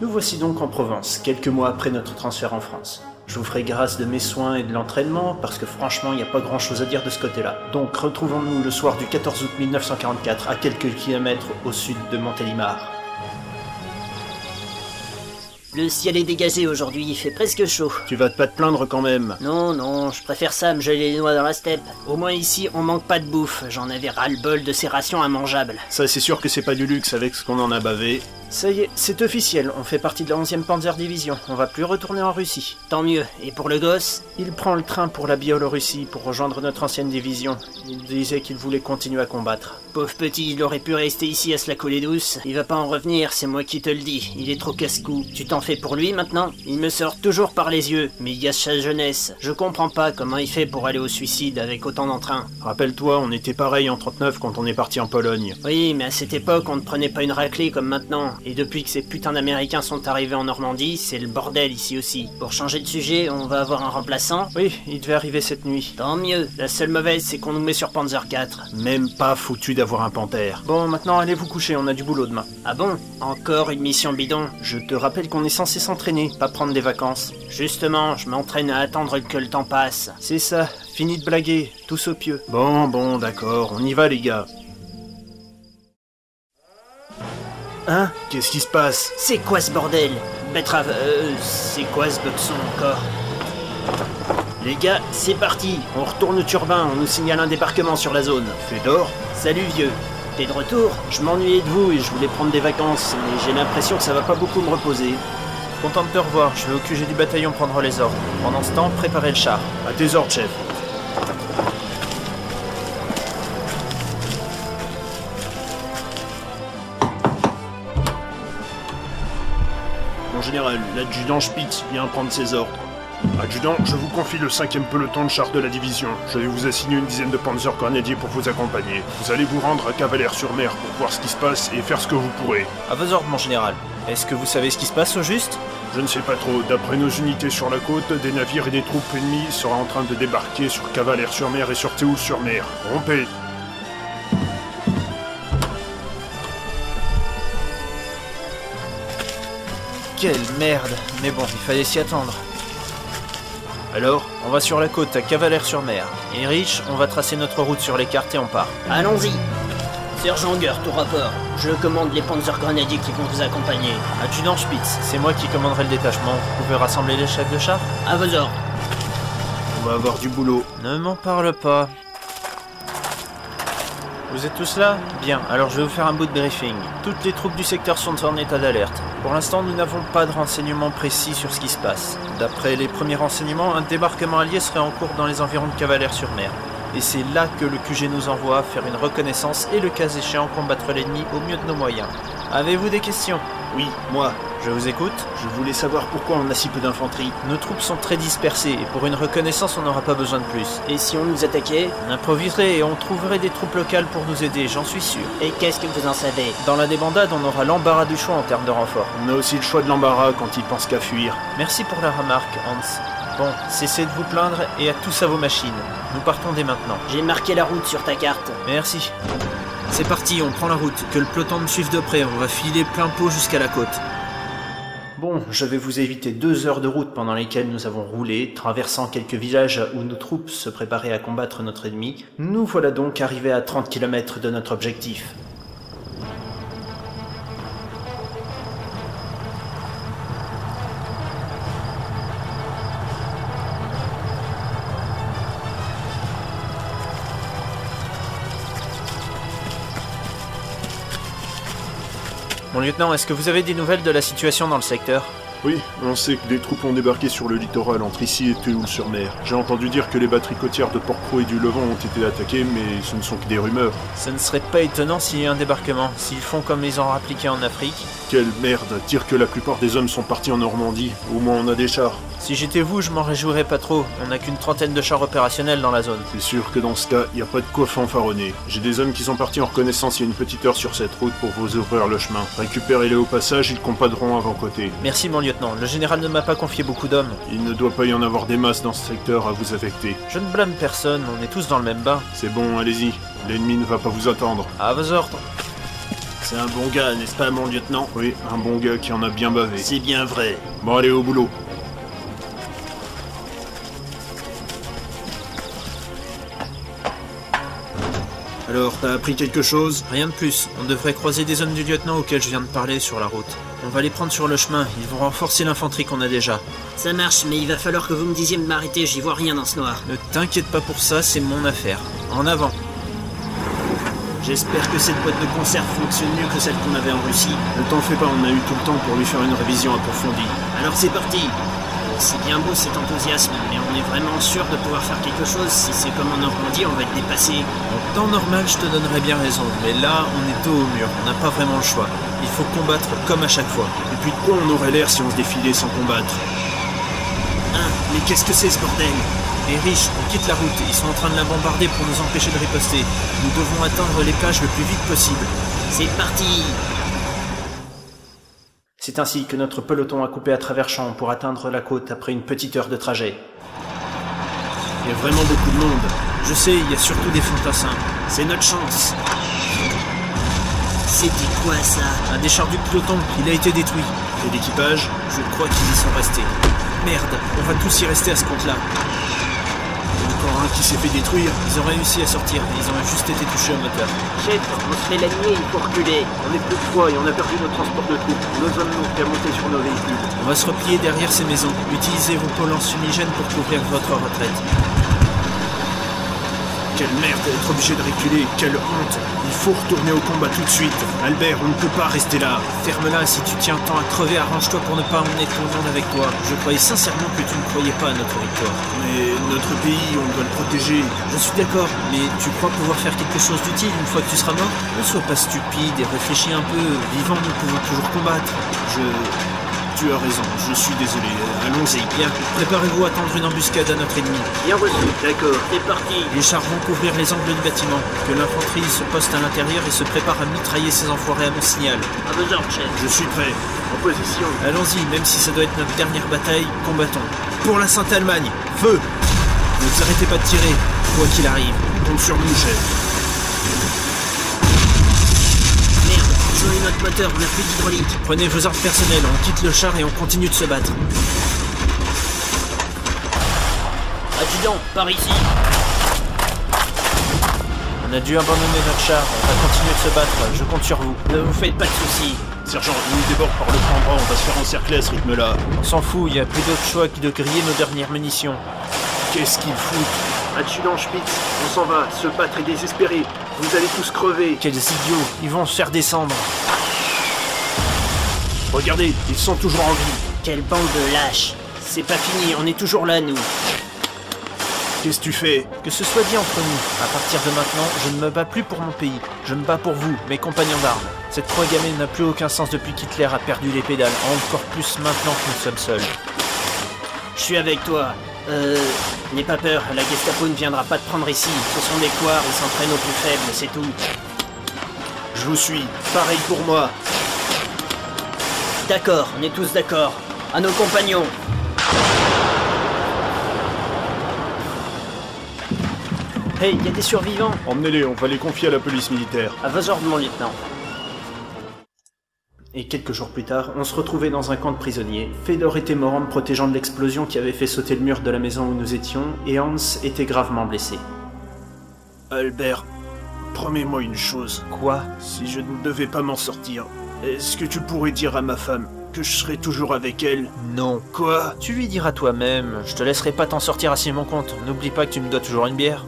Nous voici donc en Provence, quelques mois après notre transfert en France. Je vous ferai grâce de mes soins et de l'entraînement, parce que franchement, il n'y a pas grand chose à dire de ce côté-là. Donc retrouvons-nous le soir du 14 août 1944, à quelques kilomètres au sud de Montélimar. Le ciel est dégagé aujourd'hui, il fait presque chaud. Tu vas pas te plaindre quand même. Non, je préfère ça à me geler les noix dans la steppe. Au moins ici, on manque pas de bouffe. J'en avais ras-le-bol de ces rations immangeables. Ça, c'est sûr que c'est pas du luxe avec ce qu'on en a bavé. Ça y est, c'est officiel, on fait partie de la 11e Panzer Division, on va plus retourner en Russie. Tant mieux. Et pour le gosse? Il prend le train pour la Biélorussie pour rejoindre notre ancienne division. Il disait qu'il voulait continuer à combattre. Pauvre petit, il aurait pu rester ici à se la coller douce. Il va pas en revenir, c'est moi qui te le dis. Il est trop casse-cou. Tu t'en fais pour lui maintenant? Il me sort toujours par les yeux, mais il gâche sa jeunesse. Je comprends pas comment il fait pour aller au suicide avec autant d'entrain. Rappelle-toi, on était pareil en 39 quand on est parti en Pologne. Oui, mais à cette époque, on ne prenait pas une raclée comme maintenant. Et depuis que ces putains d'Américains sont arrivés en Normandie, c'est le bordel ici aussi. Pour changer de sujet, on va avoir un remplaçant? Oui, il devait arriver cette nuit. Tant mieux. La seule mauvaise, c'est qu'on nous met sur Panzer 4. Même pas foutu d'avoir un panthère. Bon, maintenant allez vous coucher, on a du boulot demain. Ah bon? Encore une mission bidon? Je te rappelle qu'on est censé s'entraîner, pas prendre des vacances. Justement, je m'entraîne à attendre que le temps passe. C'est ça, fini de blaguer, tous au pieu. Bon, d'accord, on y va les gars. Hein? Qu'est-ce qui se passe? C'est quoi ce bordel? Betrave, c'est quoi ce boxon encore? Les gars, c'est parti. On retourne au turbin, on nous signale un débarquement sur la zone. Fédor? Salut vieux. T'es de retour? Je m'ennuyais de vous et je voulais prendre des vacances, mais j'ai l'impression que ça va pas beaucoup me reposer. Content de te revoir, je vais au QG du bataillon prendre les ordres. Pendant ce temps, préparez le char. À tes ordres, chef. Mon général, l'adjudant Spitz vient prendre ses ordres. Adjudant, je vous confie le 5e peloton de chars de la division. Je vais vous assigner une dizaine de Panzer grenadiers pour vous accompagner. Vous allez vous rendre à Cavalère-sur-Mer pour voir ce qui se passe et faire ce que vous pourrez. À vos ordres, mon général. Est-ce que vous savez ce qui se passe au juste? Je ne sais pas trop. D'après nos unités sur la côte, des navires et des troupes ennemies seraient en train de débarquer sur Cavalère-sur-Mer et sur Théoul-sur-Mer. Rompez! Quelle merde! Mais bon, il fallait s'y attendre. Alors, on va sur la côte à Cavalère-sur-Mer. Et Rich, on va tracer notre route sur les cartes et on part. Allons-y. Sergent Goert, au rapport. Je commande les Panzer grenadiers qui vont vous accompagner. Adjudant Spitz, c'est moi qui commanderai le détachement. Vous pouvez rassembler les chefs de char? À vos ordres. On va avoir du boulot. Ne m'en parle pas. Vous êtes tous là? Bien, alors je vais vous faire un bout de briefing. Toutes les troupes du secteur sont en état d'alerte. Pour l'instant, nous n'avons pas de renseignements précis sur ce qui se passe. D'après les premiers renseignements, un débarquement allié serait en cours dans les environs de Cavalère-sur-Mer. Et c'est là que le QG nous envoie faire une reconnaissance et le cas échéant combattre l'ennemi au mieux de nos moyens. Avez-vous des questions? Oui, moi. Je vous écoute. Je voulais savoir pourquoi on a si peu d'infanterie. Nos troupes sont très dispersées et pour une reconnaissance on n'aura pas besoin de plus. Et si on nous attaquait? On improviserait et on trouverait des troupes locales pour nous aider, j'en suis sûr. Et qu'est-ce que vous en savez? Dans la débandade, on aura l'embarras du choix en termes de renfort. On a aussi le choix de l'embarras quand ils pensent qu'à fuir. Merci pour la remarque, Hans. Bon, cessez de vous plaindre et à tous à vos machines. Nous partons dès maintenant. J'ai marqué la route sur ta carte. Merci. C'est parti, on prend la route. Que le peloton me suive de près, on va filer plein pot jusqu'à la côte. Bon, je vais vous éviter 2 heures de route pendant lesquelles nous avons roulé, traversant quelques villages où nos troupes se préparaient à combattre notre ennemi. Nous voilà donc arrivés à 30 km de notre objectif. Mon lieutenant, est-ce que vous avez des nouvelles de la situation dans le secteur? Oui, on sait que des troupes ont débarqué sur le littoral entre ici et Théoul-sur-Mer. J'ai entendu dire que les batteries côtières de Port-Cros et du Levant ont été attaquées, mais ce ne sont que des rumeurs. Ce ne serait pas étonnant s'il y a un débarquement, s'ils font comme ils ont appliqué en Afrique. Quelle merde, dire que la plupart des hommes sont partis en Normandie, au moins on a des chars. Si j'étais vous, je m'en réjouirais pas trop, on n'a qu'une trentaine de chars opérationnels dans la zone. C'est sûr que dans ce cas, il n'y a pas de quoi fanfaronner. J'ai des hommes qui sont partis en reconnaissance il y a une petite heure sur cette route pour vous ouvrir le chemin. Récupérez-les au passage, ils compaderont à vos côtés. Merci mon lieutenant, le général ne m'a pas confié beaucoup d'hommes. Il ne doit pas y en avoir des masses dans ce secteur à vous affecter. Je ne blâme personne, on est tous dans le même bain. C'est bon, allez-y, l'ennemi ne va pas vous attendre. À vos ordres. C'est un bon gars, n'est-ce pas, mon lieutenant? Oui, un bon gars qui en a bien bavé. C'est bien vrai. Bon, allez, au boulot. Alors, t'as appris quelque chose? Rien de plus. On devrait croiser des hommes du lieutenant auxquels je viens de parler sur la route. On va les prendre sur le chemin, ils vont renforcer l'infanterie qu'on a déjà. Ça marche, mais il va falloir que vous me disiez de m'arrêter, j'y vois rien dans ce noir. Ne t'inquiète pas pour ça, c'est mon affaire. En avant. J'espère que cette boîte de conserve fonctionne mieux que celle qu'on avait en Russie. Ne t'en fais pas, on a eu tout le temps pour lui faire une révision approfondie. Alors c'est parti. C'est bien beau cet enthousiasme, mais on est vraiment sûr de pouvoir faire quelque chose. Si c'est comme en Normandie, on va être dépassé. En temps normal, je te donnerais bien raison, mais là, on est dos au mur, on n'a pas vraiment le choix. Il faut combattre comme à chaque fois. Et puis de quoi on aurait l'air si on se défilait sans combattre? Mais qu'est-ce que c'est ce bordel? Les riches, on quitte la route, ils sont en train de la bombarder pour nous empêcher de riposter. Nous devons atteindre les plages le plus vite possible. C'est parti. C'est ainsi que notre peloton a coupé à travers champs pour atteindre la côte après une petite heure de trajet. Il y a vraiment beaucoup de monde. Je sais, il y a surtout des fantassins. C'est notre chance. C'était quoi ça? Un des chars du peloton, il a été détruit. Et l'équipage, je crois qu'ils y sont restés. Merde, on va tous y rester à ce compte-là. Encore un qui s'est fait détruire. Ils ont réussi à sortir, mais ils ont juste été touchés au moteur. Chef, on se fait la nuit, il faut reculer. On est plus de 3 et on a perdu notre transport de troupes. Nos hommes n'ont qu'à monter sur nos véhicules. On va se replier derrière ces maisons. Utilisez vos pôles fumigènes pour couvrir votre retraite. Quelle merde d'être obligé de reculer, quelle honte. Il faut retourner au combat tout de suite. Albert, on ne peut pas rester là. Ferme-la, si tu tiens tant à crever, arrange-toi pour ne pas emmener tout le monde avec toi. Je croyais sincèrement que tu ne croyais pas à notre victoire. Mais notre pays, on doit le protéger. Je suis d'accord, mais tu crois pouvoir faire quelque chose d'utile une fois que tu seras mort? Ne sois pas stupide et réfléchis un peu. Vivant, nous pouvons toujours combattre. Tu as raison, je suis désolé. Allons-y. Bien, préparez-vous à tendre une embuscade à notre ennemi. Bien reçu, d'accord, c'est parti. Les chars vont couvrir les angles du bâtiment. Que l'infanterie se poste à l'intérieur et se prépare à mitrailler ces enfoirés à mon signal. À vos ordres, chef. Je suis prêt. En position. Allons-y, même si ça doit être notre dernière bataille, combattons. Pour la Sainte-Allemagne, feu! Ne vous arrêtez pas de tirer, quoi qu'il arrive. Compte sur nous, chef. Notre moteur, on n'a plus d'hydraulique. Prenez vos ordres personnels, on quitte le char et on continue de se battre. Adjudant, par ici. On a dû abandonner notre char, on va continuer de se battre, je compte sur vous. Ne vous faites pas de soucis. Sergent, il nous déborde par le plan bras, on va se faire encercler à ce rythme-là. On s'en fout, il n'y a plus d'autre choix que de griller nos dernières munitions. Qu'est-ce qu'il fout? Adjudant Spitz, on s'en va, se battre est désespéré. Vous allez tous crever. Quels idiots, ils vont se faire descendre. Regardez, ils sont toujours en vie. Quelle bande de lâches. C'est pas fini, on est toujours là, nous. Qu'est-ce que tu fais? Que ce soit dit entre nous, à partir de maintenant, je ne me bats plus pour mon pays. Je me bats pour vous, mes compagnons d'armes. Cette croix gammée n'a plus aucun sens depuis qu'Hitler a perdu les pédales, encore plus maintenant que nous sommes seuls. Je suis avec toi. N'aie pas peur, la Gestapo ne viendra pas te prendre ici. Ce sont des couards, ils s'entraînent aux plus faibles, c'est tout. Je vous suis. Pareil pour moi. D'accord, on est tous d'accord. À nos compagnons. Hey, il y a des survivants. Emmenez-les, on va les confier à la police militaire. À vos ordres, mon lieutenant. Et quelques jours plus tard, on se retrouvait dans un camp de prisonniers. Fedor était mort en me protégeant de l'explosion qui avait fait sauter le mur de la maison où nous étions, et Hans était gravement blessé. Albert, promets-moi une chose. Quoi? Si je ne devais pas m'en sortir, est-ce que tu pourrais dire à ma femme que je serai toujours avec elle? Non. Quoi? Tu lui diras toi-même, je te laisserai pas t'en sortir à mon compte. N'oublie pas que tu me dois toujours une bière.